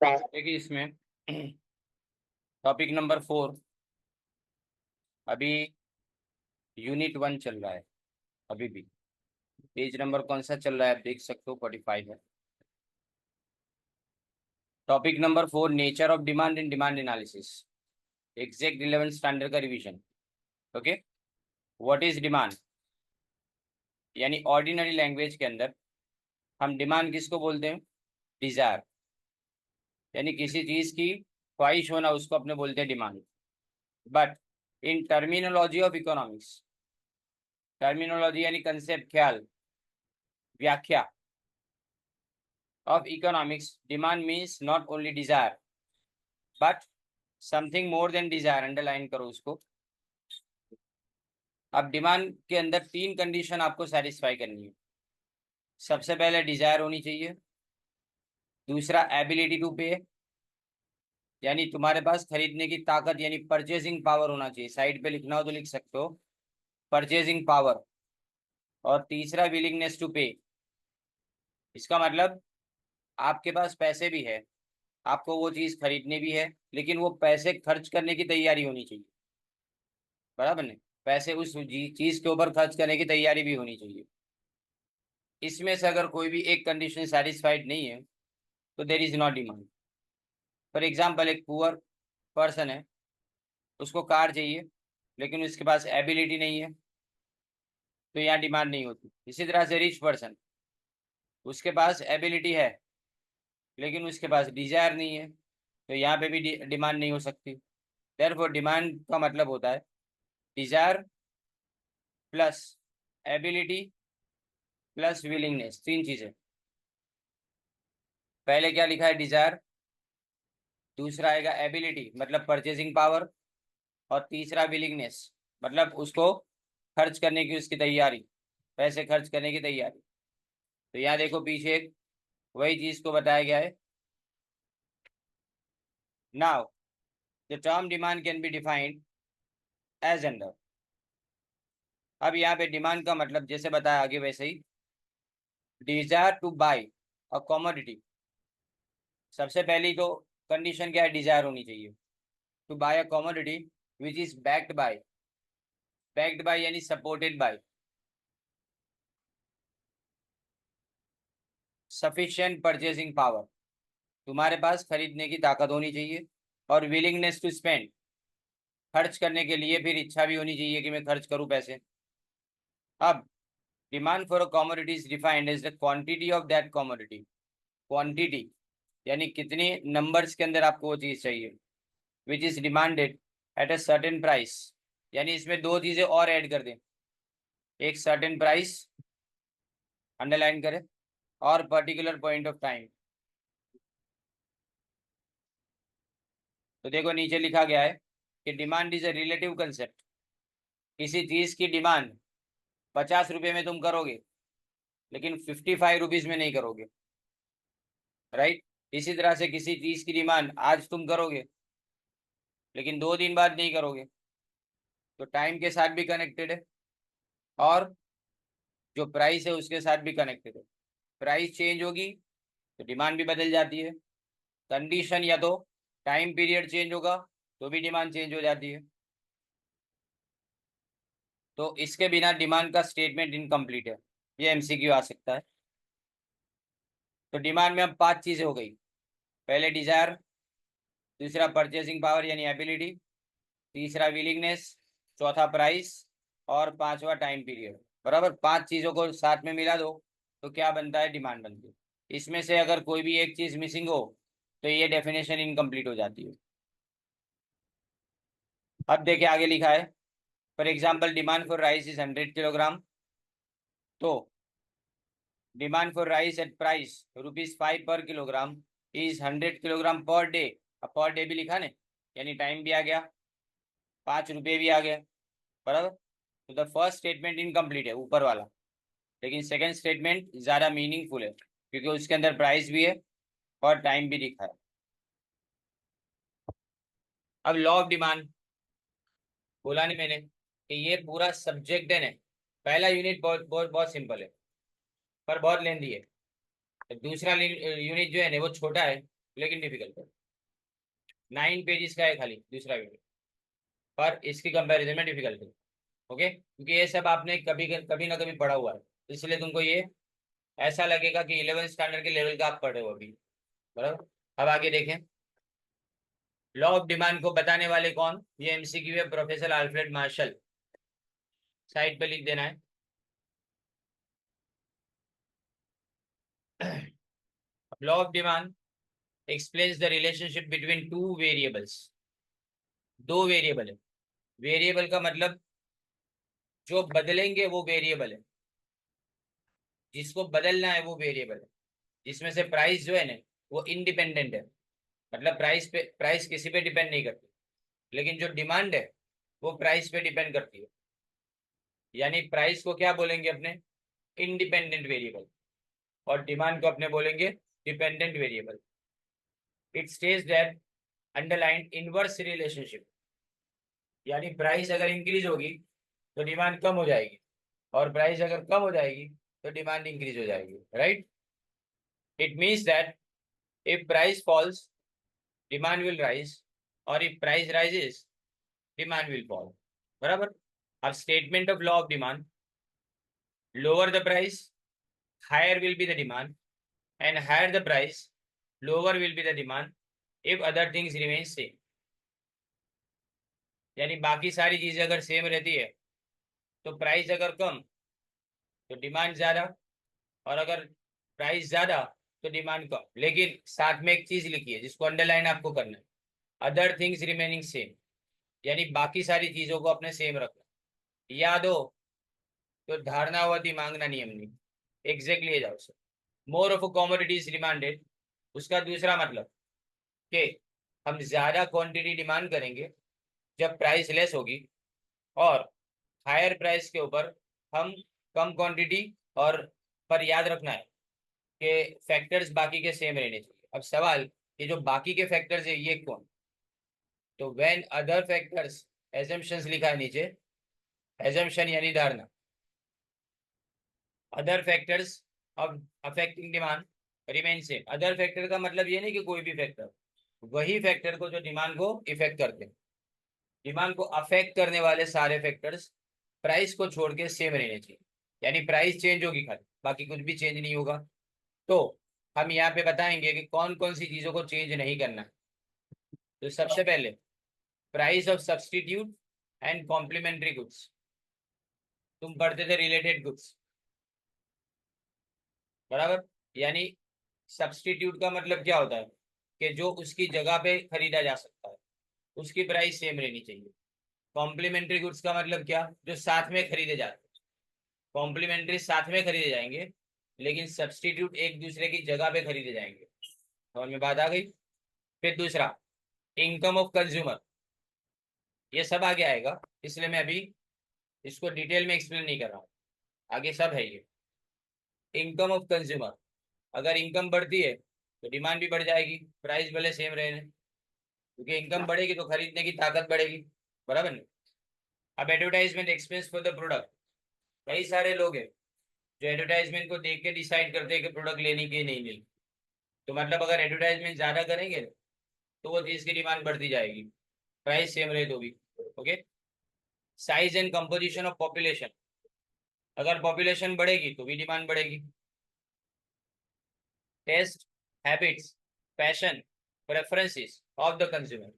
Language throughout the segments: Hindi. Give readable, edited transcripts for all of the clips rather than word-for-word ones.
देखिए इसमें टॉपिक नंबर 4 अभी यूनिट 1 चल रहा है। अभी भी पेज नंबर कौन सा चल रहा है आप देख सकते हो, 45 है। Topic number 4 nature of demand and demand analysis, exact relevant standard का revision. Okay, what is demand, यानी ऑर्डिनरी लैंग्वेज के अंदर हम डिमांड किसको बोलते हैं? डिजायर, यानी किसी चीज की ख्वाहिश होना, उसको अपने बोलते हैं demand. But in terminology of economics, terminology यानी कंसेप्ट, ख्याल, व्याख्या of economics, demand means not only desire but something more than desire। Underline करो उसको। अब डिमांड के अंदर 3 कंडीशन आपको सेटिस्फाई करनी है। सबसे पहले डिजायर होनी चाहिए, दूसरा एबिलिटी टू पे, यानी तुम्हारे पास खरीदने की ताकत यानी परचेजिंग पावर होना चाहिए। साइड पे लिखना हो तो लिख सकते हो, परचेजिंग पावर। और तीसरा विलिंगनेस टू पे, इसका मतलब आपके पास पैसे भी है, आपको वो चीज खरीदनी भी है, लेकिन वो पैसे खर्च करने की तैयारी होनी चाहिए। बराबर नहीं, पैसे उस चीज के ऊपर खर्च करने की तैयारी भी होनी चाहिए। इसमें से अगर कोई भी एक कंडीशन सेटिस्फाइड नहीं है तो there is not demand. For example, एक पुअर पर्सन है, उसको कार चाहिए लेकिन उसके पास एबिलिटी नहीं है, तो यहाँ डिमांड नहीं होती। इसी तरह से रिच पर्सन, उसके पास एबिलिटी है लेकिन उसके पास डिजायर नहीं है, तो यहाँ पे भी डिमांड नहीं हो सकती। देयरफॉर डिमांड का मतलब होता है desire plus ability plus willingness, 3 चीजें। पहले क्या लिखा है? डिजायर, दूसरा आएगा एबिलिटी मतलब परचेजिंग पावर, और तीसरा विलिंगनेस मतलब उसको खर्च करने की उसकी तैयारी, पैसे खर्च करने की तैयारी। तो यहाँ देखो पीछे वही चीज को बताया गया है। Now the term demand can be defined as under. अब यहाँ पे डिमांड का मतलब जैसे बताया आगे वैसे ही, desire to buy a commodity. सबसे पहली तो कंडीशन क्या है? डिजायर होनी चाहिए to buy a commodity which is backed by, backed by यानी supported by sufficient purchasing power. तुम्हारे पास खरीदने की ताकत होनी चाहिए, और विलिंगनेस टू स्पेंड, खर्च करने के लिए फिर इच्छा भी होनी चाहिए कि मैं खर्च करूं पैसे। अब demand for a commodity is defined as the quantity of that commodity. Quantity यानी कितने नंबर्स के अंदर आपको वो चीज चाहिए, which is demanded at a certain price. यानी इसमें 2 चीजें और ऐड कर दें, एक सर्टेन प्राइस अंडरलाइन करें, और पर्टिकुलर पॉइंट ऑफ टाइम। तो देखो नीचे लिखा गया है कि demand is a relative concept. किसी चीज की डिमांड 50 रुपये में तुम करोगे लेकिन 55 रुपीज में नहीं करोगे, राइट। इसी तरह से किसी चीज की डिमांड आज तुम करोगे लेकिन 2 दिन बाद नहीं करोगे, तो टाइम के साथ भी कनेक्टेड है, और जो प्राइस है उसके साथ भी कनेक्टेड है। प्राइस चेंज होगी तो डिमांड भी बदल जाती है। कंडीशन या तो टाइम पीरियड चेंज होगा तो भी डिमांड चेंज हो जाती है। तो इसके बिना डिमांड का स्टेटमेंट इनकम्प्लीट है, ये एमसीक्यू आ सकता है। तो डिमांड में अब 5 चीजें हो गई। पहले डिजायर, दूसरा परचेसिंग पावर यानी एबिलिटी, तीसरा विलिंगनेस, चौथा प्राइस, और पांचवा टाइम पीरियड। बराबर, 5 चीजों को साथ में मिला दो तो क्या बनता है? डिमांड बनती है। इसमें से अगर कोई भी एक चीज मिसिंग हो तो ये डेफिनेशन इनकम्प्लीट हो जाती है। अब देखिए आगे लिखा है, for example demand for rice is 100 kilogram. तो demand for rice at price ₹5 per kilogram is 100 kilogram per day. अब पर डे भी लिखा ने, यानी टाइम भी आ गया, 5 रुपये भी आ गया। बराबर, तो द फर्स्ट स्टेटमेंट इनकम्प्लीट है ऊपर वाला, लेकिन सेकंड स्टेटमेंट ज्यादा मीनिंगफुल है क्योंकि उसके अंदर प्राइस भी है और टाइम भी लिखा है। अब लॉ ऑफ डिमांड बोला नहीं मैंने कि ये पूरा सब्जेक्ट है ना। पहला यूनिट बहुत बहुत बहुत सिंपल है पर बहुत लेंदी है। तो दूसरा यूनिट जो है ना वो छोटा है लेकिन डिफिकल्ट है। 9 पेजेस का है खाली दूसरा वीडियो, पर इसकी कंपैरिजन में डिफिकल्ट है। ओके, क्योंकि ये सब आपने कभी कभी ना कभी पढ़ा हुआ है, इसलिए तुमको ये ऐसा लगेगा कि 11th स्टैंडर्ड के लेवल का आप पढ़े हो अभी। बराबर। अब आगे देखें। लॉ ऑफ डिमांड को बताने वाले कौन? ये एमसीक्यू है, प्रोफेसर अल्फ्रेड मार्शल। साइड पे लिख देना है। Law of demand explains the relationship between two variables. दो वेरिएबल है। वेरिएबल का मतलब जो बदलेंगे वो वेरिएबल है, जिसको बदलना है वो वेरिएबल है। जिसमें से प्राइस जो है ना, वो इंडिपेंडेंट है, मतलब प्राइस किसी पे डिपेंड नहीं करती। लेकिन जो डिमांड है वो प्राइस पे डिपेंड करती है। यानी प्राइस को क्या बोलेंगे अपने? Independent variable. और डिमांड को अपने बोलेंगे dependent variable. It stage that underline inverse relationship. यानी प्राइस अगर इंक्रीज होगी तो डिमांड कम हो जाएगी, और प्राइस अगर कम हो जाएगी तो डिमांड इंक्रीज हो जाएगी। Right. It means that if price falls demand will rise, और if price rises demand will fall. बराबर। अब statement of law of demand: lower the price, higher will be the demand, and higher the price, lower will be the demand if other things remain same। यानी बाकी सारी चीजें अगर सेम रहती है तो प्राइस अगर कम तो डिमांड ज्यादा, और अगर प्राइस ज्यादा तो डिमांड कम। लेकिन साथ में एक चीज लिखी है जिसको अंडरलाइन आपको करना है: अदर थिंग्स रिमेनिंग सेम। यानी बाकी सारी चीजों को अपने सेम रखना। याद हो तो धारणा होती मांगना नियम नहीं। एग्जैक्टली जाओ sir. More of a commodity is demanded, उसका दूसरा मतलब कि हम ज्यादा क्वांटिटी डिमांड करेंगे जब प्राइस लेस होगी, और हायर प्राइस के ऊपर हम कम क्वांटिटी। और पर याद रखना है कि फैक्टर्स बाकी के सेम रहने चाहिए। अब सवाल, ये जो बाकी के फैक्टर्स है ये कौन? तो व्हेन अदर फैक्टर्स, एजम्पशंस लिखा है नीचे। एजम्पशन यानी धारणा। Other factors of affecting demand remain same. Other factor का मतलब ये नहीं कि कोई भी फैक्टर, वही फैक्टर को जो डिमांड को इफेक्ट करते हैं। डिमांड को अफेक्ट करने वाले सारे फैक्टर्स प्राइस को छोड़ के सेम रहने चाहिए। यानी प्राइस चेंज होगी खाली, बाकी कुछ भी चेंज नहीं होगा। तो हम यहाँ पे बताएंगे कि कौन कौन सी चीजों को चेंज नहीं करना। तो सबसे पहले price of substitute and complementary goods. तुम पढ़ते थे रिलेटेड गुड्स, बराबर। यानी सब्सटीट्यूट का मतलब क्या होता है कि जो उसकी जगह पे खरीदा जा सकता है, उसकी प्राइस सेम रहनी चाहिए। कॉम्प्लीमेंट्री गुड्स का मतलब क्या? जो साथ में खरीदे जाते हैं। कॉम्प्लीमेंट्री साथ में खरीदे जाएंगे, लेकिन सब्सटीट्यूट एक दूसरे की जगह पे खरीदे जाएंगे। समझ में बात आ गई? फिर दूसरा, इनकम ऑफ कंज्यूमर। ये सब आगे आएगा, इसलिए मैं अभी इसको डिटेल में एक्सप्लेन नहीं कर रहा हूँ, आगे सब है ये। इनकम ऑफ कंज्यूमर, अगर इनकम बढ़ती है तो डिमांड भी बढ़ जाएगी, प्राइस भले सेम रहे, क्योंकि इनकम बढ़ेगी तो खरीदने की ताकत बढ़ेगी। बराबर नहीं? अब advertisement expense for the product. कई सारे लोग हैं जो एडवर्टाइजमेंट को देख के डिसाइड करते हैं कि प्रोडक्ट लेनी कि नहीं लेनी। तो मतलब अगर एडवर्टाइजमेंट ज्यादा करेंगे तो वो चीज की डिमांड बढ़ती जाएगी, प्राइस सेम रहे तो भी। Okay. Size and composition of population, अगर पॉपुलेशन बढ़ेगी तो भी डिमांड बढ़ेगी। Taste, habits, fashion, preferences of the consumer.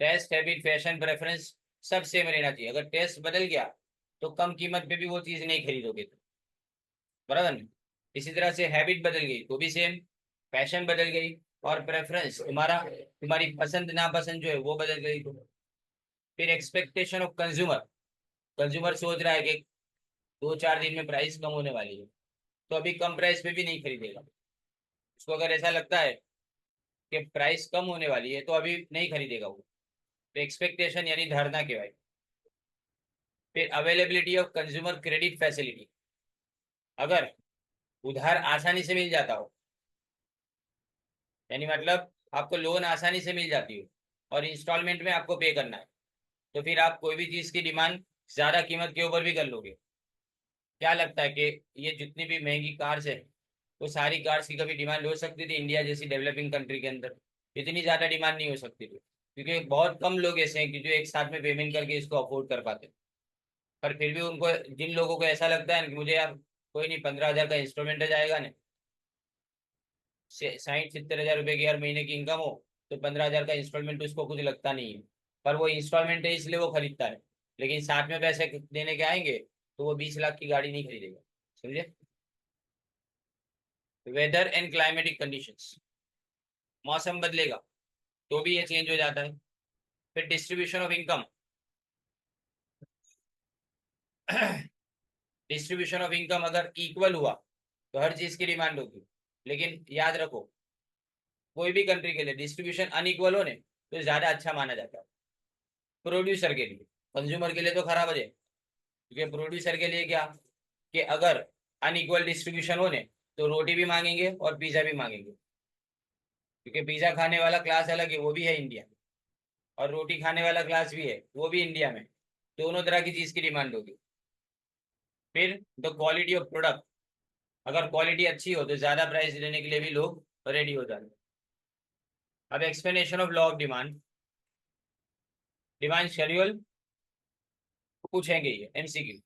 Taste, habit, fashion, preference सब सेम रहना चाहिए। अगर टेस्ट बदल गया तो कम कीमत पे भी वो चीज नहीं खरीदोगे तो। बराबर नहीं? इसी तरह से हैबिट बदल गई तो भी सेम, फैशन बदल गई, और प्रेफरेंस तुम्हारी पसंद नापसंद जो है वो बदल गई तो। फिर एक्सपेक्टेशन ऑफ कंज्यूमर, कंज्यूमर सोच रहा है कि 2-4 दिन में प्राइस कम होने वाली है, तो अभी कम प्राइस पे भी नहीं खरीदेगा। उसको अगर ऐसा लगता है कि प्राइस कम होने वाली है तो अभी नहीं खरीदेगा वो। तो एक्सपेक्टेशन यानी धारणा के भाई। फिर availability of consumer credit facility, अगर उधार आसानी से मिल जाता हो, यानी मतलब आपको लोन आसानी से मिल जाती हो और इंस्टॉलमेंट में आपको पे करना है, तो फिर आप कोई भी चीज की डिमांड ज्यादा कीमत के ऊपर भी कर लोगे। क्या लगता है कि ये जितनी भी महंगी कार्स है वो सारी कार्स की कभी डिमांड हो सकती थी इंडिया जैसी डेवलपिंग कंट्री के अंदर? इतनी ज्यादा डिमांड नहीं हो सकती थी, क्योंकि बहुत कम लोग ऐसे हैं कि जो एक साथ में पेमेंट करके इसको अफोर्ड कर पाते हैं। पर फिर भी उनको, जिन लोगों को ऐसा लगता है ना कि मुझे यार कोई नहीं, 15,000 का इंस्टॉलमेंट जाएगा ना, 60-70 हज़ार रुपए की हर महीने की इनकम हो, तो 15,000 का इंस्टॉलमेंट उसको कुछ लगता नहीं है। पर वो इंस्टॉलमेंट है इसलिए वो खरीदता है, लेकिन साथ में पैसे देने के आएंगे तो वो 20 लाख की गाड़ी नहीं खरीदेगा। समझे? वेदर एंड क्लाइमेटिक कंडीशंस, मौसम बदलेगा तो भी ये चेंज हो जाता है। फिर distribution of income. Distribution of income अगर इक्वल हुआ तो हर चीज की डिमांड होगी, लेकिन याद रखो कोई भी कंट्री के लिए डिस्ट्रीब्यूशन अनइक्वल हो ने तो ज्यादा अच्छा माना जाता है। प्रोड्यूसर के लिए, कंज्यूमर के लिए तो खराब है, क्योंकि प्रोड्यूसर के लिए क्या, कि अगर अनइक्वल डिस्ट्रीब्यूशन होने तो रोटी भी मांगेंगे और पिज्जा भी मांगेंगे, क्योंकि पिज्जा खाने वाला क्लास अलग है, वो भी है इंडिया में, और रोटी खाने वाला क्लास भी है, वो भी इंडिया में। दोनों तरह की चीज की डिमांड होगी। फिर द क्वालिटी ऑफ प्रोडक्ट, अगर क्वालिटी अच्छी हो तो ज्यादा प्राइस देने के लिए भी लोग रेडी हो जाते हैं। अब explanation of law of demand, demand schedule पूछेंगे ये एमसीक्यू।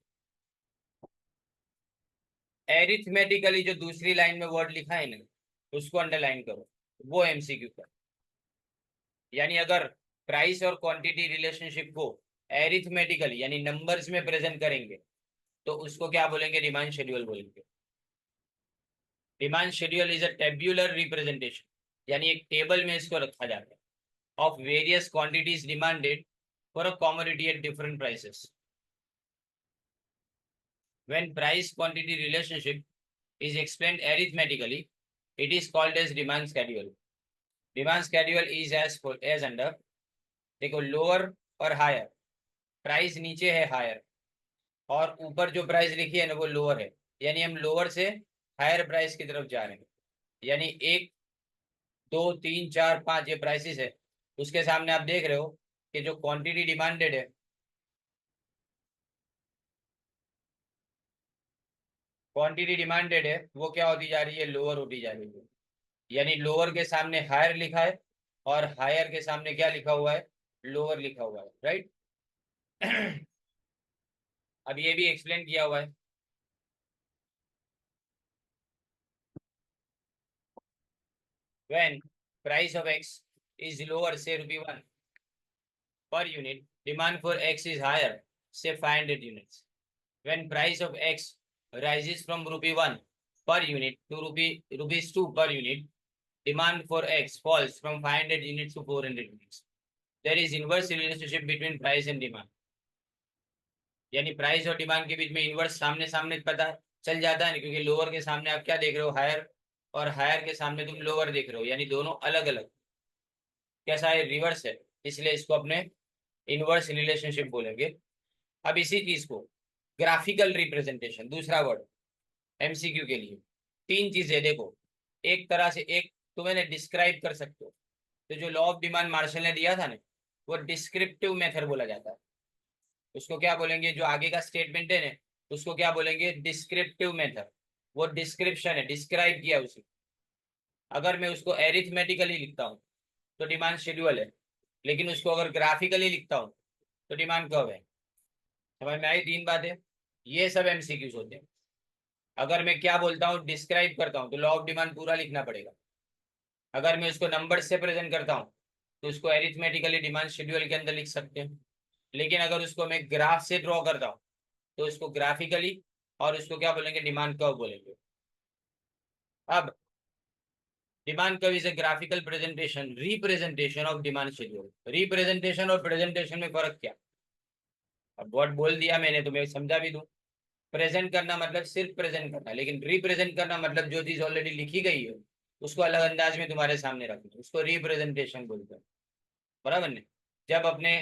एरिथमेटिकली जो दूसरी लाइन में वर्ड लिखा है ना, उसको अंडरलाइन करो, वो एमसीक्यू का। यानी अगर प्राइस और क्वांटिटी रिलेशनशिप को एरिथमेटिकली यानी नंबर्स में प्रेजेंट करेंगे तो उसको क्या बोलेंगे? डिमांड शेड्यूल बोलेंगे। Demand schedule is a tabular representation, यानी एक टेबल में इसको रखा जाता है, of various quantities demanded for a commodity at different prices. When price quantity relationship is explained arithmetically, it is called as demand schedule. Demand schedule is as under, देखो लोअर और हायर, प्राइस नीचे है हायर, और ऊपर जो प्राइस लिखी है ना वो लोअर है, यानी हम लोअर से हायर प्राइस की तरफ जा रहे हैं। यानी 1, 2, 3, 4, 5 ये प्राइसेस है, उसके सामने आप देख रहे हो कि जो क्वांटिटी डिमांडेड है, क्वांटिटी डिमांडेड है वो क्या होती जा रही है? लोअर होती जा रही है। यानी लोअर के सामने हायर लिखा है और हायर के सामने क्या लिखा हुआ है? लोअर लिखा हुआ है, राइट? अब ये भी एक्सप्लेन किया हुआ है। When price of x is lower से ₹1 per unit, demand for x is higher, say 500 units. When price of x rises from ₹1 per unit to rupees 2 per unit, demand for x falls from 500 units to 400 units. There is inverse relationship between price and demand. यानी प्राइस और डिमांड के बीच में इनवर्स सामने सामने पता चल जाता है ना, क्योंकि लोअर के सामने आप क्या देख रहे हो? हायर, और हायर के सामने तुम लोअर देख रहे हो, यानी दोनों अलग अलग, कैसा है? रिवर्स है, इसलिए इसको अपने इनवर्स रिलेशनशिप बोलेंगे। अब इसी चीज को ग्राफिकल रिप्रेजेंटेशन, दूसरा वर्ड एमसीक्यू के लिए। तीन चीजें देखो, एक तरह से एक तो मैंने डिस्क्राइब कर सकते हो, तो जो लॉ ऑफ डिमांड मार्शल ने दिया था ना, वो डिस्क्रिप्टिव मेथड बोला जाता है। उसको क्या बोलेंगे? जो आगे का स्टेटमेंट है ना, उसको क्या बोलेंगे? Descriptive method. वो डिस्क्रिप्शन है, डिस्क्राइब किया उसे। अगर मैं उसको एरिथमेटिकली लिखता हूँ तो डिमांड शेड्यूल है, लेकिन उसको अगर ग्राफिकली लिखता हूँ तो डिमांड कर्व है। समझ में आई तीन बातें? ये सब एमसीक्यूज होते हैं। अगर मैं क्या बोलता हूँ, डिस्क्राइब करता हूँ, तो लॉ ऑफ डिमांड पूरा लिखना पड़ेगा। अगर मैं उसको नंबर से प्रेजेंट करता हूँ तो उसको एरिथमेटिकली डिमांड शेड्यूल के अंदर लिख सकते हैं। लेकिन अगर उसको मैं ग्राफ से ड्रॉ करता हूँ तो उसको ग्राफिकली, और उसको क्या बोलेंगे? डिमांड कर्व बोलेंगे। अब demand curve is a graphical presentation, representation of demand schedule. Representation और प्रेजेंटेशन में फर्क क्या? अब वर्ड बोल दिया मैंने, तुम्हें समझा भी दूं। प्रेजेंट करना मतलब सिर्फ प्रेजेंट करना, लेकिन रिप्रेजेंट करना मतलब जो चीज ऑलरेडी लिखी गई है उसको अलग अंदाज में तुम्हारे सामने रखना, उसको रिप्रेजेंटेशन बोलते हैं। बराबर ने? जब अपने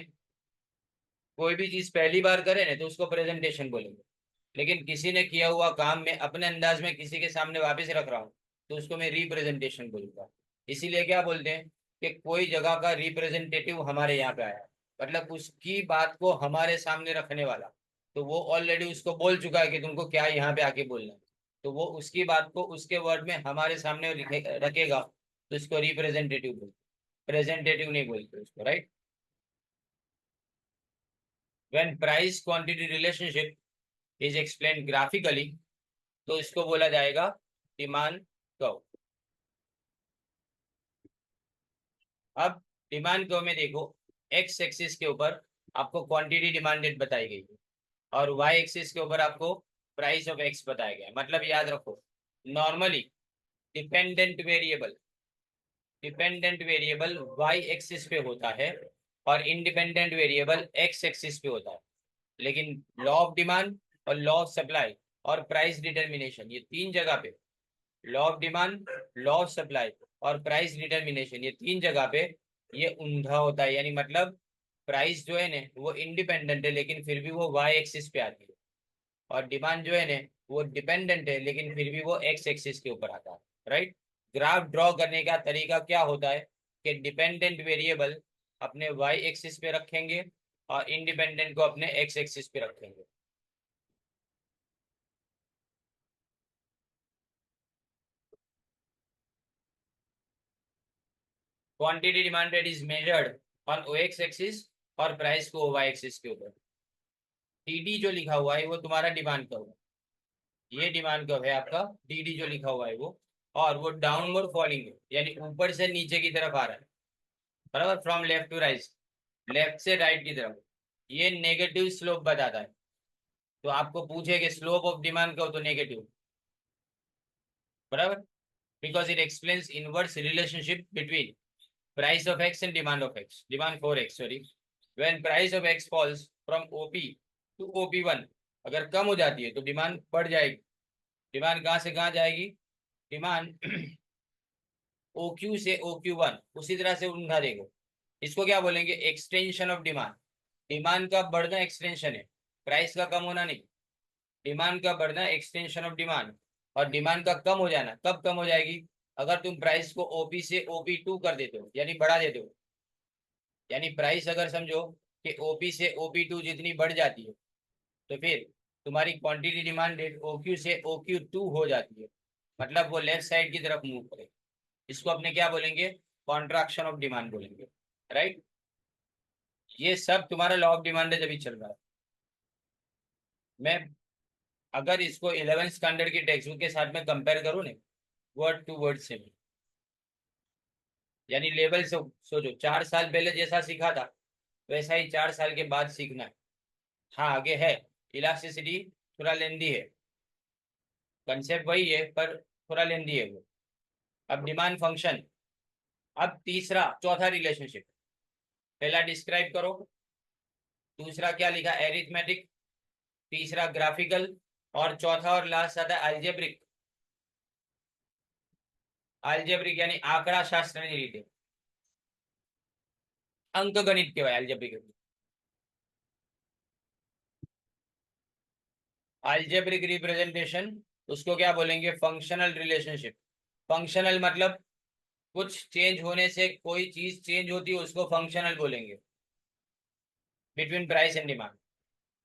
कोई भी चीज पहली बार करे ना तो उसको प्रेजेंटेशन बोलेंगे, लेकिन किसी ने किया हुआ काम में अपने अंदाज में किसी के सामने वापस रख रहा हूँ तो उसको मैं रिप्रेजेंटेशन बोलूंगा। इसीलिए क्या बोलते हैं कि कोई जगह का रिप्रेजेंटेटिव हमारे यहाँ पे आया, मतलब उसकी बात को हमारे सामने रखने वाला, तो वो ऑलरेडी उसको बोल चुका है कि तुमको क्या यहाँ पे आके बोलना है। तो वो उसकी बात को उसके वर्ड में हमारे सामने रखेगा, तो इसको रिप्रेजेंटेटिव बोलते, प्रेजेंटेटिव नहीं बोलते उसको, right. When price quantity relationship is explain graphically, तो इसको बोला जाएगा डिमांड कर्व। अब डिमांड कर्व में देखो, एक्स एक्सिस के ऊपर आपको क्वांटिटी डिमांडेड बताई गई है और वाई एक्सिस के ऊपर आपको प्राइस ऑफ एक्स बताया गया है। मतलब याद रखो, normally dependent variable Y axis पे होता है और इंडिपेंडेंट वेरिएबल एक्स एक्सिस पे होता है। लेकिन लॉ ऑफ डिमांड और लॉ ऑफ सप्लाई और प्राइस डिटर्मिनेशन, ये तीन जगह पे, law of demand, law of supply और प्राइस डिटर्मिनेशन, ये तीन जगह पे ये ऊंधा होता है। यानी मतलब प्राइस जो है ना वो इंडिपेंडेंट है लेकिन फिर भी वो वाई एक्सिस पे आती है, और डिमांड जो है ना वो डिपेंडेंट है लेकिन फिर भी वो एक्स एक्सिस के ऊपर आता है, राइट। ग्राफ ड्रॉ करने का तरीका क्या होता है कि डिपेंडेंट वेरिएबल अपने वाई एक्सिस पे रखेंगे और इंडिपेंडेंट को अपने एक्स एक्सिस पे रखेंगे। Quantity demanded is measured on O X axis और प्राइस को वाई एक्सिस के ऊपर। टीडी जो लिखा हुआ है वो तुम्हारा डिमांड कर्व है, ये डिमांड कर्व है आपका। टीडी जो लिखा हुआ है वो, और वो डाउनवर्ड फॉलिंग है, यानी ऊपर से नीचे की तरफ आ रहा है, बराबर, फ्रॉम लेफ्ट टू राइट, लेफ्ट से राइट की तरफ। ये नेगेटिव स्लोप बताता है। तो आपको पूछे कि स्लोप ऑफ डिमांड कर्व, तो नेगेटिव, बराबर, because it explains inverse relationship between price of x and demand of x, demand for x, sorry, when price of x falls from OP to OP1, अगर कम हो जाती है तो डिमांड बढ़ जाएगी। डिमांड कहाँ से कहाँ जाएगी, डिमांड OQ से OQ1, उसी तरह से ऊंधा देखो, इसको क्या बोलेंगे, एक्सटेंशन ऑफ डिमांड। डिमांड का बढ़ना एक्सटेंशन है, प्राइस का कम होना नहीं। डिमांड का बढ़ना एक्सटेंशन ऑफ डिमांड, और डिमांड का कम हो जाना कब कम हो जाएगी, अगर तुम प्राइस को OP से OP2 कर देते हो, यानी बढ़ा देते हो। यानी प्राइस अगर समझो कि OP से OP2 जितनी बढ़ जाती है तो फिर तुम्हारी क्वांटिटी डिमांडेड OQ से OQ2 हो जाती है, मतलब वो लेफ्ट साइड की तरफ मूव करे। इसको अपने क्या बोलेंगे, कॉन्ट्रैक्शन ऑफ डिमांड बोलेंगे, राइट। ये सब तुम्हारा लॉ ऑफ डिमांड है जब चल रहा है। मैं अगर इसको 11th स्टैंडर्ड की टेक्स्ट बुक के साथ में कंपेयर करूँ ना, वर्ड टू वर्ड से, यानी लेवल से सोचो, 4 साल पहले जैसा सीखा था वैसा ही 4 साल के बाद सीखना है। हाँ आगे है, इलास्टिसिटी थोड़ा लेंदी है, कंसेप्ट वही है पर थोड़ा लेंदी है वो। अब डिमांड फंक्शन, अब तीसरा चौथा रिलेशनशिप, पहला डिस्क्राइब करो, दूसरा क्या लिखा, एरिथमेटिक, तीसरा ग्राफिकल, और चौथा और लास्ट आता है अल्जेब्रिक। अल्जेब्रिक यानी आंकड़ा शास्त्र रीते, अंक गणित के अल्जेब्रिक। अल्जेब्रिक रिप्रेजेंटेशन, उसको क्या बोलेंगे, फंक्शनल रिलेशनशिप। फंक्शनल मतलब कुछ चेंज होने से कोई चीज चेंज होती है, उसको फंक्शनल बोलेंगे, between price and demand.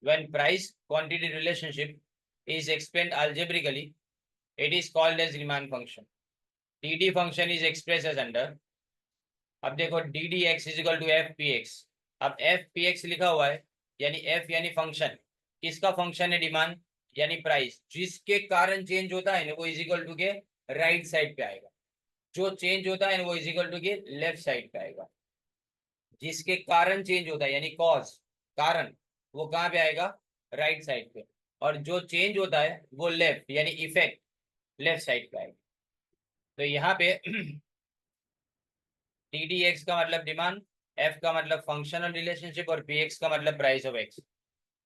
When price quantity relationship is explained algebraically, it is called as demand function. dd function is expressed as under, अब देखो D D X is equal to F P X. अब एफ पी एक्स लिखा हुआ है, यानी एफ यानी फंक्शन, किसका फंक्शन है, डिमांड यानी प्राइस, जिसके कारण चेंज होता है ना वो इज इक्वल टू के राइट साइड पे आएगा, जो चेंज होता है ना वो इज इक्वल टू के लेफ्ट साइड पे आएगा। जिसके कारण चेंज होता है यानी कॉज, कारण, वो कहाँ पे आएगा, राइट साइड पे, और जो चेंज होता है वो लेफ्ट यानी इफेक्ट लेफ्ट साइड पे आएगा। तो यहाँ पे टी डी एक्स का मतलब डिमांड, एफ का मतलब फंक्शनल रिलेशनशिप और पी एक्स का मतलब price of x.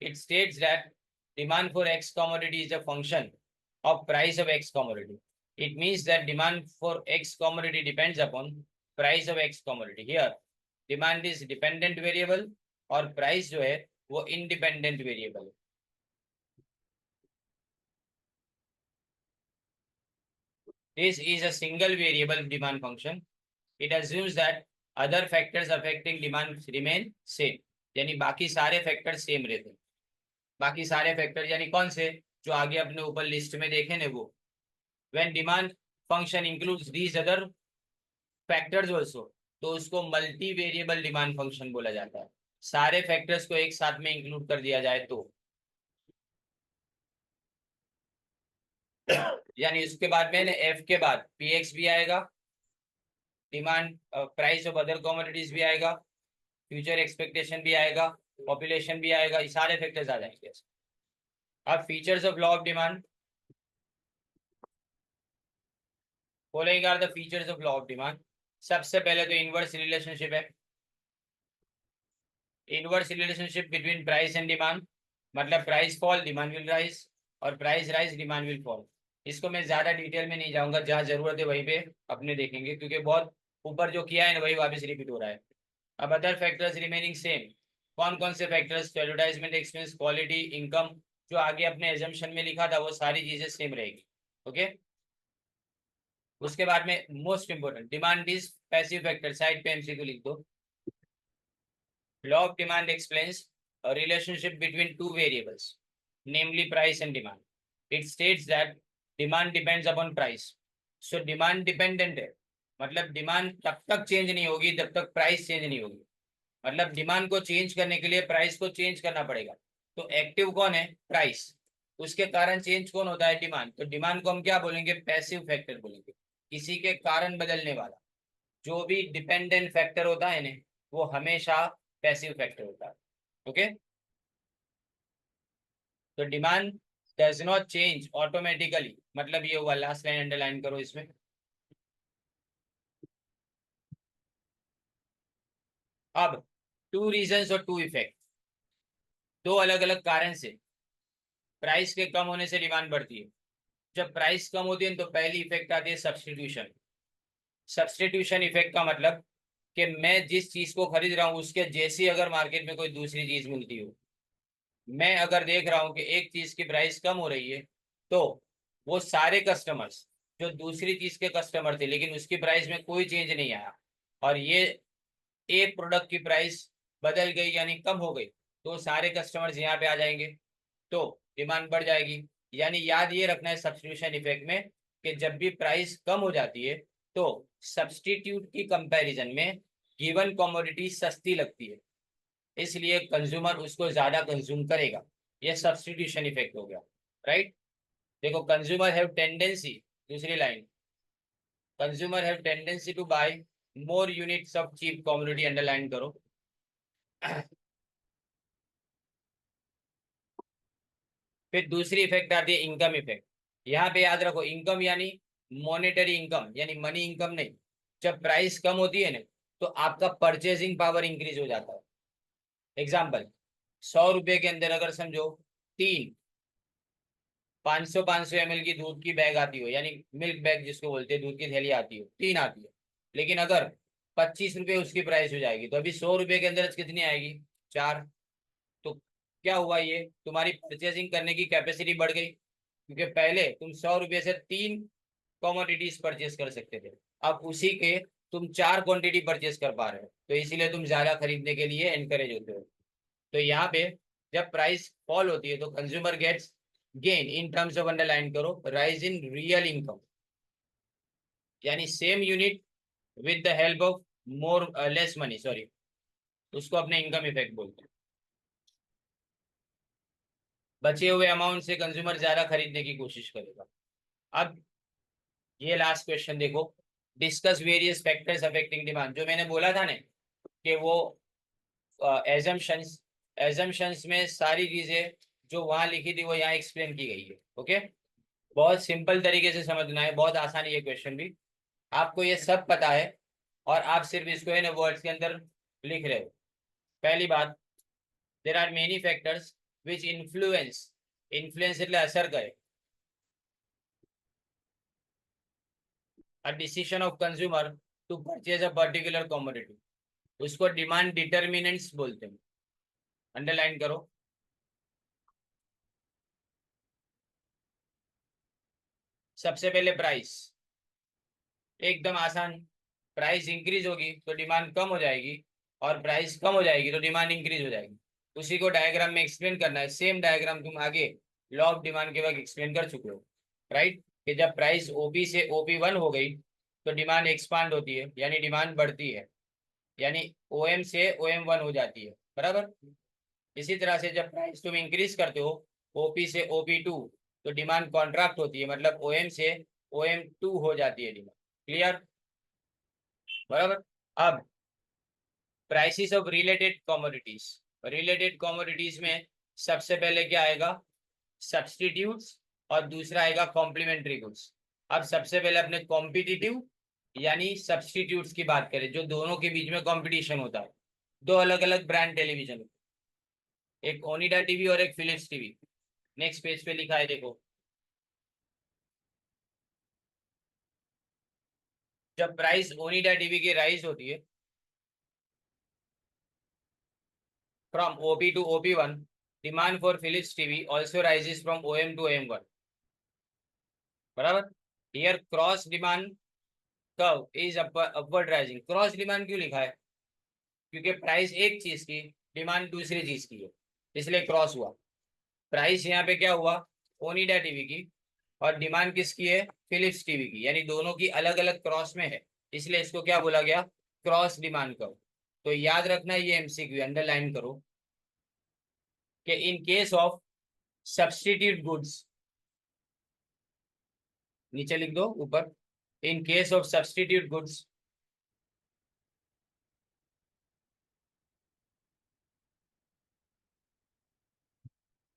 It states that demand for x commodity is a function of price of x commodity. It means that demand for x commodity depends upon price of x commodity. Here, demand is dependent variable और price जो है वो independent variable है। This is a single variable demand function. It assumes that other factors affecting demand remain same. यानी बाकी सारे फैक्टर सेम रहते हैं। बाकी सारे फैक्टर यानी कौन से, जो आगे अपने ऊपर लिस्ट में देखे ना वो, when demand function includes these other factors also, तो उसको मल्टी वेरिएबल डिमांड फंक्शन बोला जाता है। सारे फैक्टर्स को एक साथ में इंक्लूड कर दिया जाए तो यानी उसके बाद में एफ के बाद पीएक्स भी आएगा, demand price of other commodities भी आएगा, फ्यूचर एक्सपेक्टेशन भी आएगा, पॉपुलेशन भी आएगा, ये सारे फैक्टर्स आ जाएंगे। अब features of law of demand, following are the features of law of demand. सबसे पहले तो इनवर्स रिलेशनशिप है, inverse relationship between price and demand, मतलब price fall demand will rise, और price rise demand will fall. इसको मैं ज्यादा डिटेल में नहीं जाऊंगा, जहां जरूरत है वहीं पे अपने देखेंगे, क्योंकि बहुत ऊपर जो किया है ना वही वापस रिपीट हो रहा है। अब अदर फैक्टर्स रिमेनिंग सेम, कौन कौन से factors? Advertisement expense, quality, income, जो आगे अपने एजम्पशन में लिखा था वो सारी चीजें सेम रहेगी। ओके, उसके बाद में most important, demand is passive factor, side पे एमसीक्यू लिख दो। Law of demand explains a relationship between two variables, namely price and demand. It states that demand depends upon price. So demand dependent है, मतलब डिमांड तब तक चेंज नहीं होगी जब तक प्राइस चेंज नहीं होगी। मतलब डिमांड को चेंज करने के लिए प्राइस को चेंज करना पड़ेगा। तो एक्टिव कौन है? प्राइस। उसके कारण चेंज कौन होता है? डिमांड। तो डिमांड को हम क्या बोलेंगे? पैसिव फैक्टर बोलेंगे, किसी के कारण बदलने वाला। जो भी डिपेंडेंट फैक्टर होता है ना, वो हमेशा पैसिव फैक्टर होता है। ओके, तो demand does not change automatically, मतलब ये हुआ, लास्ट लाइन अंडरलाइन करो इसमें। अब टू रीजंस और टू इफेक्ट, दो अलग अलग कारण से प्राइस के कम होने से डिमांड बढ़ती है। जब प्राइस कम होती है तो पहली इफेक्ट आती है सब्सटीट्यूशन। सब्सटीट्यूशन इफेक्ट का मतलब कि मैं जिस चीज को खरीद रहा हूँ उसके जैसी अगर मार्केट में कोई दूसरी चीज मिलती हो, मैं अगर देख रहा हूं कि एक चीज की प्राइस कम हो रही है, तो वो सारे कस्टमर्स जो दूसरी चीज के कस्टमर थे लेकिन उसकी प्राइस में कोई चेंज नहीं आया, और ये एक प्रोडक्ट की प्राइस बदल गई यानी कम हो गई, तो सारे कस्टमर्स यहाँ पे आ जाएंगे, तो डिमांड बढ़ जाएगी। यानी याद ये रखना है सब्स्टिट्यूशन इफेक्ट में, कि जब भी प्राइस कम हो जाती है तो सब्स्टिट्यूट की कंपैरिजन में गिवन कमोडिटी सस्ती लगती है, इसलिए कंज्यूमर उसको ज्यादा कंज्यूम करेगा। ये सब्स्टिट्यूशन इफेक्ट हो गया, राइट। देखो, कंज्यूमर हैव टेंडेंसी, दूसरी line, consumer have tendency to buy more units of cheap commodity, underline करो। फिर दूसरी इफेक्ट आती है इनकम इफेक्ट। यहाँ पे याद रखो, इनकम यानी मॉनेटरी इनकम, यानी मनी इनकम नहीं। जब प्राइस कम होती है ना, तो आपका परचेजिंग पावर इंक्रीज हो जाता है। एग्जाम्पल, 100 रुपए के अंदर अगर समझो तीन 500 ml की दूध की बैग आती हो, यानी मिल्क बैग जिसको बोलते हैं, दूध की थैली आती हो, तीन आती है, लेकिन अगर 25 रुपए उसकी प्राइस हो जाएगी, तो अभी 100 रुपए के अंदर कितनी आएगी? चार। तो क्या हुआ? ये तुम्हारी परचेसिंग करने की कैपेसिटी बढ़ गई, क्योंकि पहले तुम 100 रुपए से तीन कॉमोडिटीज परचेस कर सकते थे, अब उसी के तुम चार क्वांटिटी परचेस कर पा रहे हो, तो इसीलिए तुम ज्यादा खरीदने के लिए एनकरेज होते हो। तो यहाँ पे जब प्राइस फॉल होती है तो consumer gets gain in terms of, underline करो, राइज इन रियल इनकम, यानी same unit with the help of more less money, sorry, उसको अपने इनकम इफेक्ट बोलते हैं। बचे हुए अमाउंट से कंज्यूमर ज्यादा खरीदने की कोशिश करेगा। अब ये लास्ट क्वेश्चन देखो, discuss various factors affecting demand. जो मैंने बोला था ना कि वो एजम्पशंस, एजम्पशंस में सारी चीजें जो वहां लिखी थी वो यहाँ एक्सप्लेन की गई है। ओके, बहुत सिंपल तरीके से समझना है, बहुत आसान है ये क्वेश्चन भी, आपको ये सब पता है, और आप सिर्फ इसको है ना वर्ड्स के अंदर लिख रहे हो। पहली बात, there are many factors which influence, influence એટલે असर करे, a decision of consumer to purchase a particular commodity, उसको डिमांड डिटर्मिनेंट्स बोलते हैं, अंडरलाइन करो। सबसे पहले प्राइस, एकदम आसान, प्राइस इंक्रीज होगी तो डिमांड कम हो जाएगी, और प्राइस कम हो जाएगी तो डिमांड इंक्रीज हो जाएगी। उसी को डायग्राम में एक्सप्लेन करना है, सेम डायग्राम तुम आगे लॉ ऑफ डिमांड के वक्त एक्सप्लेन कर चुके हो, राइट। कि जब प्राइस ओपी से OP1 हो गई तो डिमांड एक्सपांड होती है, यानी डिमांड बढ़ती है, यानी OM से OM1 हो जाती है, बराबर। इसी तरह से जब प्राइस तुम इंक्रीज करते हो OP से OP2 तो डिमांड कॉन्ट्रैक्ट होती है, मतलब OM से OM2 हो जाती है डिमांड। क्लियर, बराबर। अब प्राइसेस ऑफ रिलेटेड कमोडिटीज में सबसे पहले क्या आएगा, सब्सटीट्यूट्स, और दूसरा आएगा कॉम्प्लीमेंट्री गुड्स। अब सबसे पहले अपने कॉम्पिटिटिव यानी सब्सटीट्यूट्स की बात करें, जो दोनों के बीच में कंपटीशन होता है। दो अलग अलग ब्रांड टेलीविजन, एक ओनिडा टीवी और एक फिलिप्स टीवी। नेक्स्ट पेज पे लिखा है, देखो। जब प्राइस ओनिडा टीवी की राइज होती है from OP to OP1, demand for Philips TV also rises from OM to OM1, बराबर। here cross demand curve is upward rising. Cross demand क्यों लिखा है, क्योंकि प्राइस एक चीज की, डिमांड दूसरी चीज की है, इसलिए क्रॉस हुआ। प्राइस यहाँ पे क्या हुआ, ओनिडा टीवी की, और डिमांड किसकी है, फिलिप्स टीवी की, यानी दोनों की अलग अलग क्रॉस में है, इसलिए इसको क्या बोला गया, क्रॉस डिमांड कर्व। तो याद रखना, ये एमसीक्यू अंडरलाइन करो कि इन केस ऑफ सब्स्टिट्यूट गुड्स, नीचे लिख दो ऊपर, इन case of substitute goods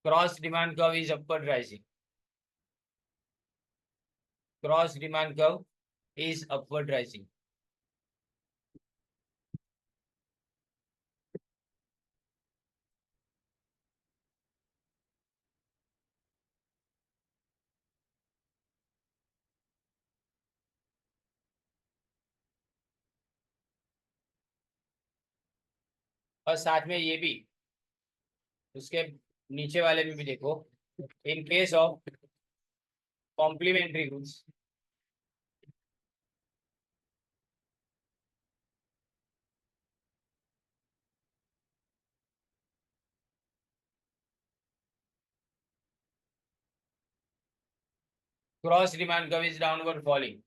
cross demand curve is upward rising, cross demand curve is upward rising. और साथ में ये भी, उसके नीचे वाले में भी देखो, in case of complementary goods, cross demand curve is downward falling.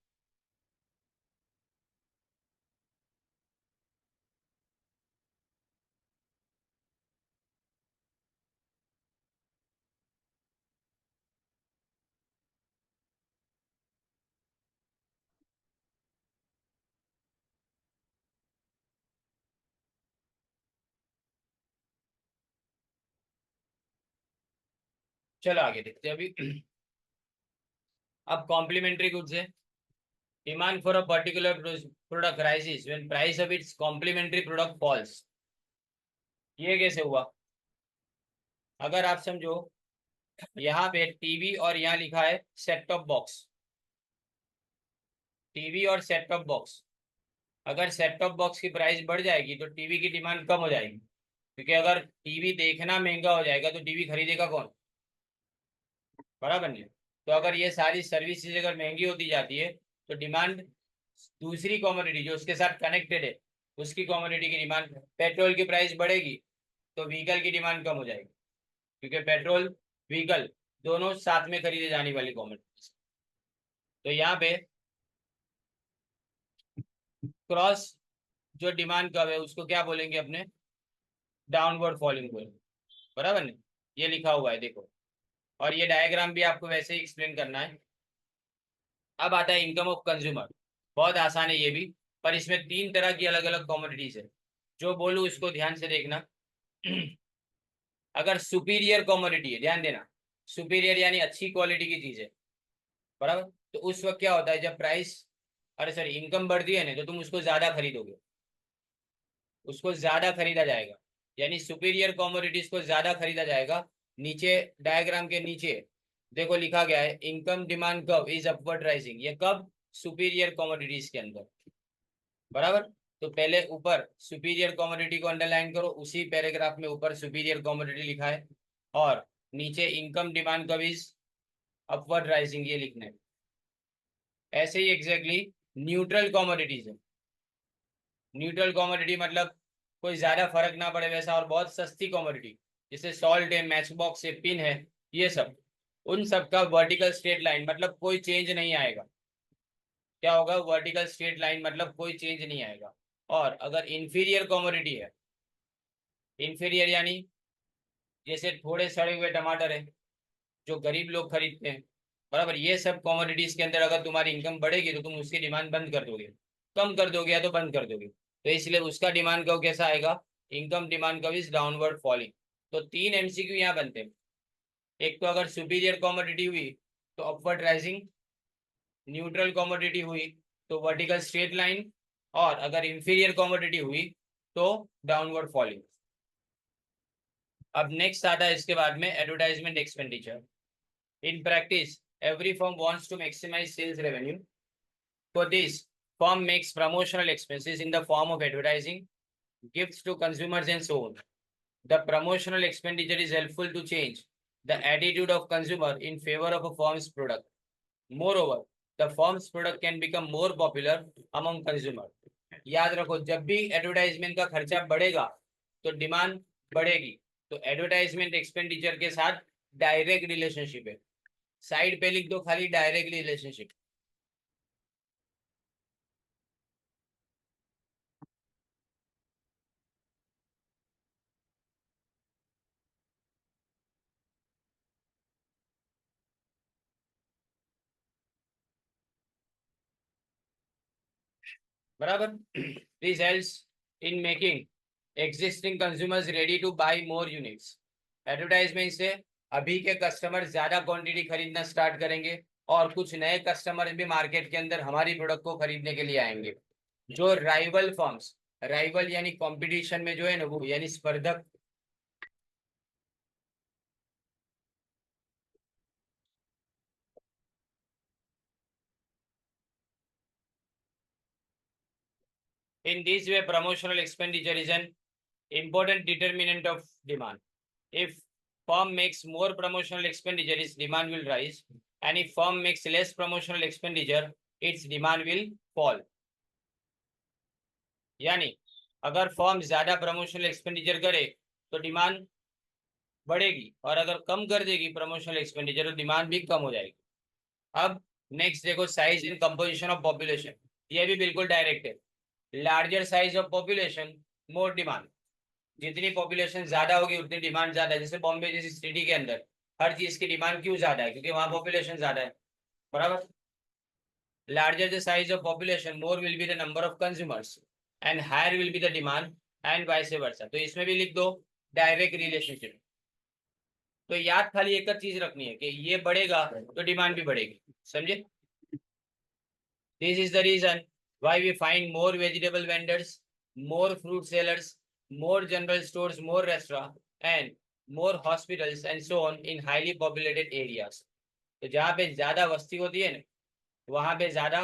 चलो आगे देखते हैं अभी। अब कॉम्प्लीमेंट्री गुड्स है, demand for a particular product rises when price of its complementary product falls. ये कैसे हुआ, अगर आप समझो, यहाँ पे टीवी और यहाँ लिखा है सेट टॉप बॉक्स, टीवी और सेट टॉप बॉक्स। अगर सेट टॉप बॉक्स की प्राइस बढ़ जाएगी तो टीवी की डिमांड कम हो जाएगी, क्योंकि अगर टीवी देखना महंगा हो जाएगा तो टीवी खरीदेगा कौन, बराबर नहीं। तो अगर ये सारी सर्विसेज अगर महंगी होती जाती है तो डिमांड दूसरी कॉमोडिटी जो उसके साथ कनेक्टेड है, उसकी कॉमोडिटी की डिमांड, पेट्रोल की प्राइस बढ़ेगी तो व्हीकल की डिमांड कम हो जाएगी, क्योंकि पेट्रोल व्हीकल दोनों साथ में खरीदे जाने वाली कॉमोडिटी। तो यहाँ पे क्रॉस जो डिमांड कर्व है उसको क्या बोलेंगे अपने, डाउनवर्ड फॉलिंग बोलेंगे, बराबर नहीं। ये लिखा हुआ है देखो, और ये डायग्राम भी आपको वैसे ही एक्सप्लेन करना है। अब आता है इनकम ऑफ कंज्यूमर, बहुत आसान है ये भी, पर इसमें तीन तरह की अलग अलग कॉमोडिटीज है, जो बोलूँ उसको ध्यान से देखना। अगर सुपीरियर कॉमोडिटी है, ध्यान देना, सुपीरियर यानी अच्छी क्वालिटी की चीज है, बराबर। तो उस वक्त क्या होता है, जब प्राइस, अरे सॉरी, इनकम बढ़ती है ना, तो तुम उसको ज्यादा खरीदोगे, उसको ज्यादा खरीदा जाएगा, यानी सुपीरियर कॉमोडिटीज को ज्यादा खरीदा जाएगा। नीचे डायग्राम के नीचे देखो लिखा गया है, income demand curve is upward rising. ये कब, सुपीरियर कॉमोडिटीज के अंदर, बराबर। तो पहले ऊपर सुपीरियर कॉमोडिटी को अंडरलाइन करो, उसी पैराग्राफ में ऊपर सुपीरियर कॉमोडिटी लिखा है, और नीचे income demand curve is upward rising, ये लिखना है। ऐसे ही एग्जैक्टली न्यूट्रल कॉमोडिटीज है, न्यूट्रल कॉमोडिटी मतलब कोई ज्यादा फर्क ना पड़े वैसा, और बहुत सस्ती कॉमोडिटी, जैसे सॉल्ट है, मैच बॉक्स है, पिन है, ये सब। उन सबका वर्टिकल स्ट्रेट लाइन मतलब कोई चेंज नहीं आएगा। क्या होगा? वर्टिकल स्ट्रेट लाइन मतलब कोई चेंज नहीं आएगा। और अगर इंफीरियर कमोडिटी है, इंफीरियर यानी जैसे थोड़े सड़े हुए टमाटर है जो गरीब लोग खरीदते हैं, बराबर, ये सब कमोडिटीज के अंदर अगर तुम्हारी इनकम बढ़ेगी तो तुम उसकी डिमांड बंद कर दोगे, कम कर दोगे या तो बंद कर दोगे, तो इसलिए उसका डिमांड कर्व कैसा आएगा? Income demand curve is downward falling. तो 3 MCQ यहाँ बनते हैं। एक तो अगर सुपीरियर कमोडिटी हुई तो अपवर्ड राइजिंग, न्यूट्रल कमोडिटी हुई तो वर्टिकल स्ट्रेट लाइन, और अगर इंफीरियर कमोडिटी हुई तो डाउनवर्ड फॉलिंग। अब नेक्स्ट आता है इसके बाद में advertisement expenditure. In practice every firm wants to maximize sales revenue. For this, firm makes promotional expenses in the form of advertising, gifts to consumers, and so on. The promotional expenditure is helpful to change the attitude of consumer in favor of a firm's product. Moreover, the firm's product can become more popular among consumer. याद रखो, जब भी एडवर्टाइजमेंट का खर्चा बढ़ेगा तो डिमांड बढ़ेगी। तो एडवर्टाइजमेंट एक्सपेंडिचर के साथ डायरेक्ट रिलेशनशिप है। साइड पे लिख दो खाली डायरेक्ट रिलेशनशिप। बराबर। This helps in making existing consumers ready to buy more units. Advertisement से अभी के कस्टमर ज्यादा क्वांटिटी खरीदना स्टार्ट करेंगे और कुछ नए कस्टमर भी मार्केट के अंदर हमारी प्रोडक्ट को खरीदने के लिए आएंगे। जो राइवल फर्म्स, राइवल यानी कंपटीशन में जो है ना, वो यानी स्पर्धक, in this way promotional expenditure is an important determinant of demand. If firm makes more promotional expenditure, its demand will rise, and if firm makes less promotional expenditure, its demand will fall. यानी अगर फर्म ज्यादा प्रमोशनल एक्सपेंडिचर करे तो डिमांड बढ़ेगी, और अगर कम कर देगी प्रमोशनल एक्सपेंडिचर तो डिमांड भी कम हो जाएगी। अब नेक्स्ट देखो, size and composition of population. ये भी बिल्कुल डायरेक्ट है। Larger size of population, more demand. जितनी पॉपुलेशन ज्यादा होगी उतनी डिमांड ज्यादा है। जैसे बॉम्बे जैसी सिटी के अंदर हर चीज की डिमांड क्यों ज्यादा है? क्योंकि वहां पॉपुलेशन ज्यादा है, बराबर। Larger the size of population, more will be the number of consumers and higher will be the demand and vice versa. तो इसमें भी लिख दो डायरेक्ट रिलेशनशिप। तो याद खाली एक चीज रखनी है कि ये बढ़ेगा तो डिमांड भी बढ़ेगी, समझे? This is the reason why we find more vegetable vendors, more fruit sellers, more general stores, more restaurants, and more hospitals and so on in highly populated areas. तो जहाँ पे ज्यादा वस्ती होती है ना, वहां पे ज्यादा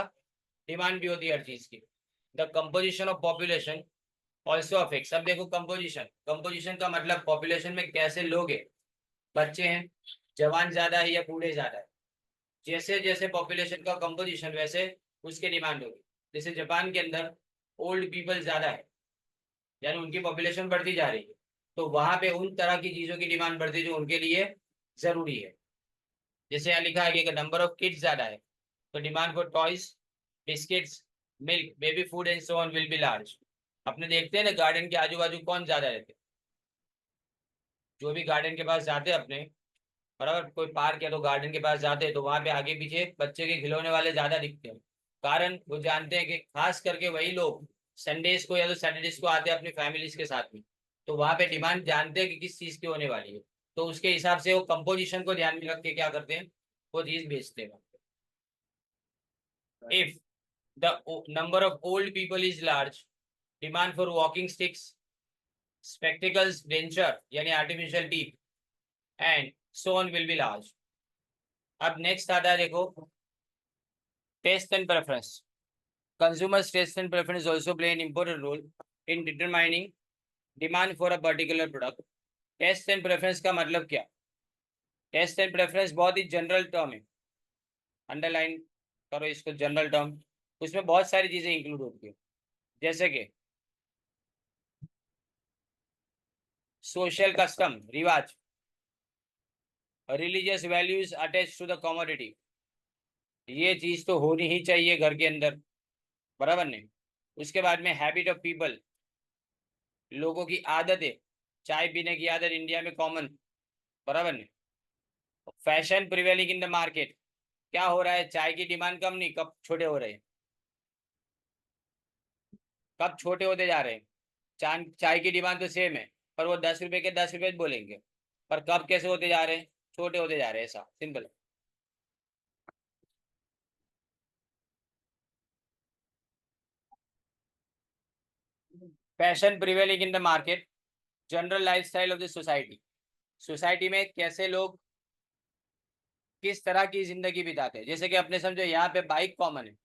डिमांड भी होती है हर चीज की। The composition of population also affects. अब देखो कंपोजिशन, कंपोजिशन का मतलब पॉपुलेशन में कैसे लोग हैं, बच्चे हैं, जवान ज्यादा है या बूढ़े ज्यादा है। जैसे जैसे पॉपुलेशन का कंपोजिशन वैसे उसके डिमांड होगी। जैसे जापान के अंदर ओल्ड पीपल ज्यादा है, यानी उनकी पॉपुलेशन बढ़ती जा रही है, तो वहां पे उन तरह की चीजों की डिमांड बढ़ती है जो उनके लिए जरूरी है। जैसे यहाँ लिखा है कि नंबर ऑफ किड्स ज्यादा है तो demand for toys, biscuits, milk, baby food and so on will be large. अपने देखते हैं ना गार्डन के आजू बाजू कौन ज्यादा रहते हैं? जो भी गार्डन के पास जाते हैं अपने, बराबर, कोई पार्क या तो गार्डन के पास जाते हैं तो वहां पे आगे पीछे बच्चे के खिलौने वाले ज्यादा दिखते हैं। कारण वो जानते हैं कि खास करके वही लोग संडेज को या तो सैटरडेज को आते हैं अपनी फैमिलीज के साथ में, तो वहां पे डिमांड जानते हैं कि किस चीज की होने वाली है, तो उसके हिसाब से वो कंपोजिशन को ध्यान में रख के क्या करते हैं, वो चीज बेचते हैं। If the number of old people is large, demand for walking sticks, spectacles, denture यानी artificial teeth and so on will be large. अब नेक्स्ट आता है देखो, taste and preference. Consumers' taste and preference also play an important role in determining demand for a particular product. Taste and preference का मतलब क्या? टेस्ट एंड प्रेफरेंस बहुत ही जनरल टर्म है, अंडरलाइन करो इसको, जनरल टर्म। उसमें बहुत सारी चीजें इंक्लूड होती है, जैसे कि सोशल कस्टम, रिवाज, religious values attach to the commodity, ये चीज तो होनी ही चाहिए घर के अंदर, बराबर नहीं। उसके बाद में हैबिट ऑफ पीपल, लोगों की आदतें, चाय पीने की आदत इंडिया में कॉमन, बराबर नहीं। Fashion prevailing in the market, क्या हो रहा है, चाय की डिमांड कम नहीं, कब छोटे हो रहे हैं, कब छोटे होते जा रहे हैं। चाय चाय की डिमांड तो सेम है, पर वो 10 रुपए के 10 रुपए बोलेंगे, पर कब कैसे होते जा रहे हैं, छोटे होते जा रहे हैं, ऐसा simple. Fashion prevailing in the market, general lifestyle of the society, society में कैसे लोग किस तरह की जिंदगी बिताते हैं। जैसे कि अपने समझो यहाँ पे बाइक कॉमन है,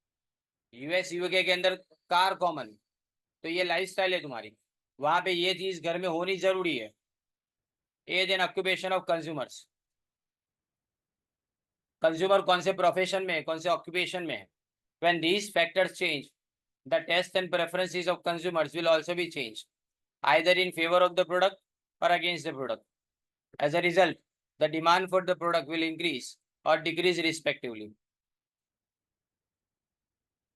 यूएस यूके के अंदर कार कॉमन है, तो ये लाइफस्टाइल है तुम्हारी, वहां पे ये चीज घर में होनी जरूरी है। Age and occupation of consumers, consumer कौन से प्रोफेशन में है, कौन से ऑक्यूपेशन में है। When these factors change, the taste and preferences of consumers will also be change, either in favour of the product और against the product. As a result, the demand for the product will increase और डिक्रीज रिस्पेक्टिवली।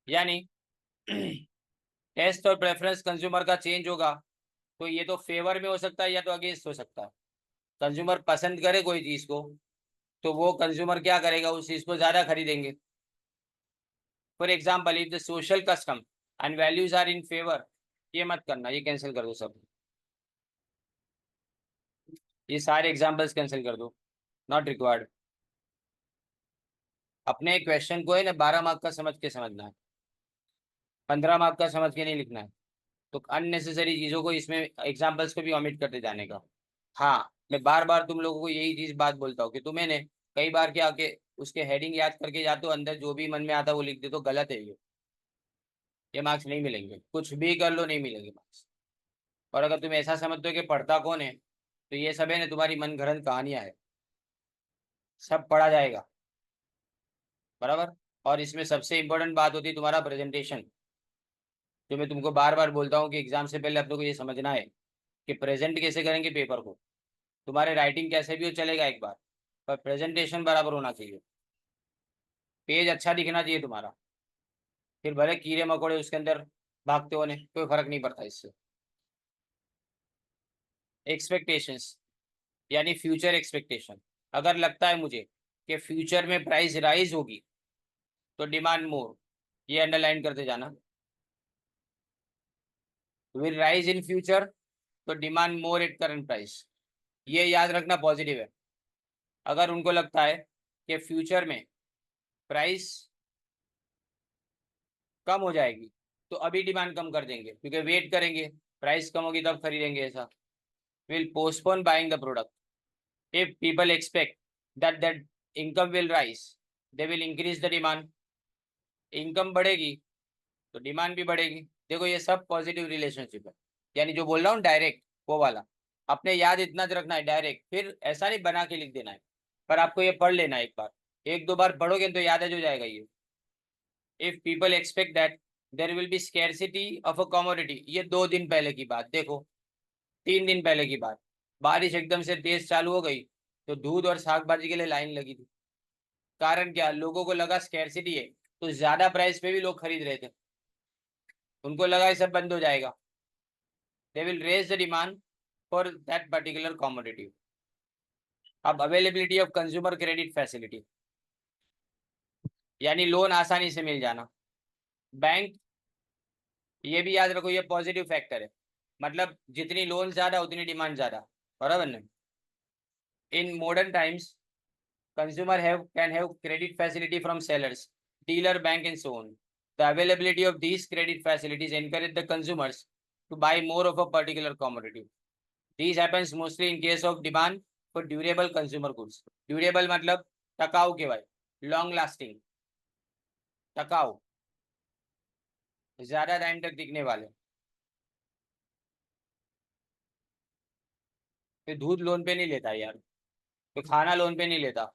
यानी टेस्ट और प्रेफरेंस कंज्यूमर का चेंज होगा, तो ये तो फेवर में हो सकता है या तो अगेंस्ट हो सकता है। कंज्यूमर पसंद करे कोई चीज को, तो वो कंज्यूमर क्या करेगा, उस चीज को ज्यादा खरीदेंगे। For example, if the social custom and values are in favour, ये मत करना, ये कैंसिल कर दो सब, ये सारे एग्जाम्पल्स कैंसिल कर दो, नॉट रिक्वायर्ड। अपने क्वेश्चन को है ना 12 मार्क का समझ के समझना है, 15 मार्क का समझ के नहीं लिखना है। तो अननेसेसरी चीजों को इसमें एग्जाम्पल्स को भी ऑमिट करते जाने का। हाँ, मैं बार बार तुम लोगों को यही चीज बात बोलता हूँ कि तुम्हें ने कई बार क्या कि उसके हेडिंग याद करके जाते हो, अंदर जो भी मन में आता है वो लिख दे, तो गलत है ये मार्क्स नहीं मिलेंगे, कुछ भी कर लो नहीं मिलेंगे मार्क्स। और अगर तुम ऐसा समझते हो कि पढ़ता कौन है, तो ये सब है ना तुम्हारी मन घड़ंत कहानियां है, सब पढ़ा जाएगा, बराबर। और इसमें सबसे इंपॉर्टेंट बात होती है तुम्हारा प्रेजेंटेशन, जो मैं तुमको बार बार बोलता हूँ कि एग्जाम से पहले अपने को ये समझना है कि प्रेजेंट कैसे करेंगे पेपर को। तुम्हारे राइटिंग कैसे भी हो चलेगा एक बार, पर प्रेजेंटेशन बराबर होना चाहिए, पेज अच्छा दिखना चाहिए तुम्हारा। फिर भले कीड़े मकोड़े उसके अंदर भागते होने, कोई फर्क नहीं पड़ता इससे। एक्सपेक्टेशंस, यानी फ्यूचर एक्सपेक्टेशन, अगर लगता है मुझे कि फ्यूचर में प्राइस राइज होगी, तो डिमांड मोर, ये अंडरलाइन करते जाना। विल राइज इन फ्यूचर, तो demand more at current price, ये याद रखना पॉजिटिव है। अगर उनको लगता है कि फ्यूचर में प्राइस कम हो जाएगी, तो अभी डिमांड कम कर देंगे, क्योंकि वेट करेंगे प्राइस कम होगी तब खरीदेंगे, ऐसा। Will postpone buying the product, if people expect that income will rise, they will increase the demand, income बढ़ेगी तो डिमांड भी बढ़ेगी। देखो ये सब पॉजिटिव रिलेशनशिप है, यानी जो बोल रहा हूँ डायरेक्ट वो वाला, अपने याद इतना रखना है डायरेक्ट, फिर ऐसा नहीं बना के लिख देना है, पर आपको ये पढ़ लेना है एक बार, एक दो बार पढ़ोगे तो याद है, हो जाएगा ये। If people expect that there will be scarcity of a commodity, ये 2 दिन पहले की बात देखो, 3 दिन पहले की बात, बारिश एकदम से तेज चालू हो गई, तो दूध और साग भाजी के लिए लाइन लगी थी। कारण क्या, लोगों को लगा स्केर्सिटी है, तो ज्यादा प्राइस पे भी लोग खरीद रहे थे, उनको लगा ये सब बंद हो जाएगा, they will raise the demand for that particular commodity. अब availability of consumer credit facility, यानी लोन आसानी से मिल जाना। बैंक, ये भी याद रखो ये पॉजिटिव फैक्टर है, मतलब जितनी लोन ज्यादा उतनी डिमांड ज्यादा, बराबर ना। In modern times, consumer have can have credit facility from sellers, dealer, bank, and so on. The availability of these credit facilities encourage the consumers to buy more of a particular commodity. This happens mostly in case of demand for durable consumer goods. Durable मतलब टकाऊ के भाई, लॉन्ग लास्टिंग, टकाऊ, ज्यादा टाइम तक टिकने वाले। फिर दूध लोन पे नहीं लेता यार, तो खाना लोन पे नहीं लेता।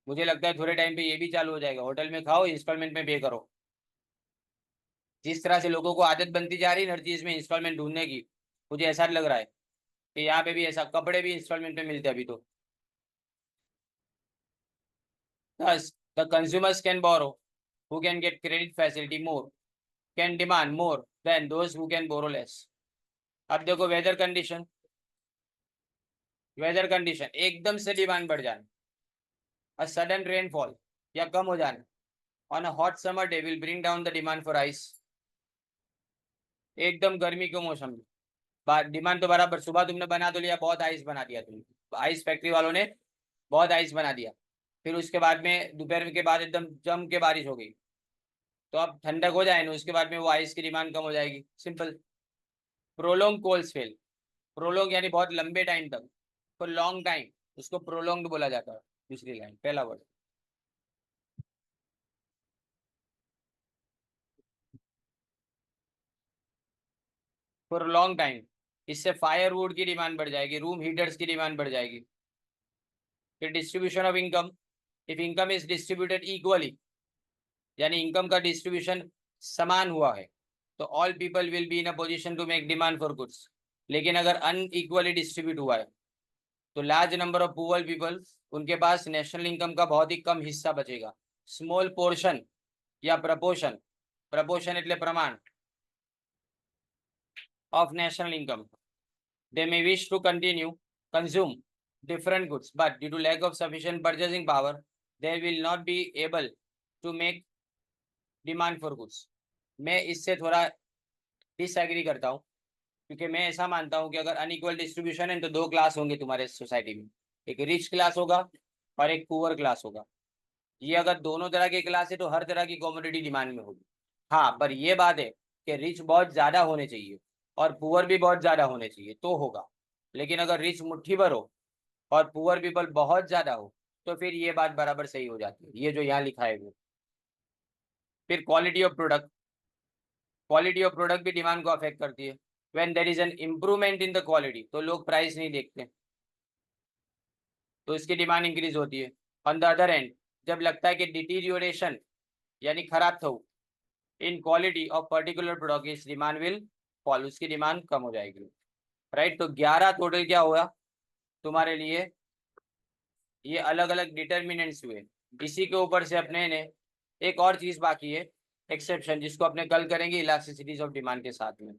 मुझे लगता है थोड़े टाइम पे ये भी चालू हो जाएगा, होटल में खाओ इंस्टॉलमेंट में पे करो। जिस तरह से लोगों को आदत बनती जा रही है हर चीज में इंस्टॉलमेंट ढूंढने की, मुझे ऐसा लग रहा है कि यहाँ पे भी ऐसा, कपड़े भी इंस्टॉलमेंट में मिलते हैं अभी तो। Thus the consumers can borrow who can get credit facility more can demand more than those who can borrow less. अब देखो वेदर कंडीशन एकदम से डिमांड बढ़ जाना, अ सडन रेनफॉल या कम हो जाना on a hot summer day will bring down the demand for ice. एकदम गर्मी के मौसम में डिमांड तो बराबर, सुबह तुमने बना तो लिया, बहुत आइस बना दिया तुमने, आइस फैक्ट्री वालों ने बहुत आइस बना दिया, फिर उसके बाद में दोपहर के बाद एकदम जम के बारिश हो गई, तो अब ठंडक हो जाए ना, उसके बाद में वो आइस की डिमांड कम हो जाएगी, simple. Prolong cold spell, prolong यानी बहुत लंबे टाइम तक, फॉर लॉन्ग टाइम, उसको प्रोलोंग बोला जाता है। दूसरी लाइन पहला वर्ड फॉर लॉन्ग टाइम, इससे फायरवुड की डिमांड बढ़ जाएगी, रूम हीटर्स की डिमांड बढ़ जाएगी। फिर distribution of income, if income is distributed equally, यानी इनकम का डिस्ट्रीब्यूशन समान हुआ है, तो all people will be in a position to make demand for goods. लेकिन अगर अनइक्वली डिस्ट्रीब्यूट हुआ है तो large number of poor people, उनके पास नेशनल इनकम का बहुत ही कम हिस्सा बचेगा। स्मॉल पोर्शन या प्रपोर्शन, प्रपोर्शन એટલે પ્રમાણ of national income, they may wish to continue consume different goods, but due to lack of sufficient purchasing power they will not be able to make demand for goods। मैं इससे थोड़ा डिसएग्री करता हूँ, क्योंकि मैं ऐसा मानता हूँ कि अगर अनइक्वल डिस्ट्रीब्यूशन है तो दो क्लास होंगे तुम्हारे सोसाइटी में, एक रिच क्लास होगा और एक पुअर क्लास होगा। ये अगर दोनों तरह के क्लास है तो हर तरह की कॉमोडिटी डिमांड में होगी। हाँ, पर ये बात है कि रिच बहुत ज्यादा होने चाहिए और पुअर भी बहुत ज्यादा होने चाहिए तो होगा, लेकिन अगर रिच मुट्ठी भर हो और पुअर पीपल बहुत ज्यादा हो तो फिर ये बात बराबर सही हो जाती है, ये जो यहाँ लिखा है वो। फिर quality of product, quality of product भी डिमांड को अफेक्ट करती है। When there is an improvement in the quality, तो लोग प्राइस नहीं देखते, तो इसकी डिमांड इंक्रीज होती है। ऑन द अदर एंड, जब लगता है कि डिटीरियोरेशन यानी खराब थो in quality of particular product, इस डिमांड विल फॉल, उसकी डिमांड कम हो जाएगी। राइट, तो 11 टोटल क्या हुआ तुम्हारे लिए, ये अलग अलग डिटर्मिनेंट्स हुए। इसी के ऊपर से अपने ने एक और चीज बाकी है, एक्सेप्शन, जिसको अपने कल करेंगे इलास्टिसिटीज ऑफ डिमांड के साथ में।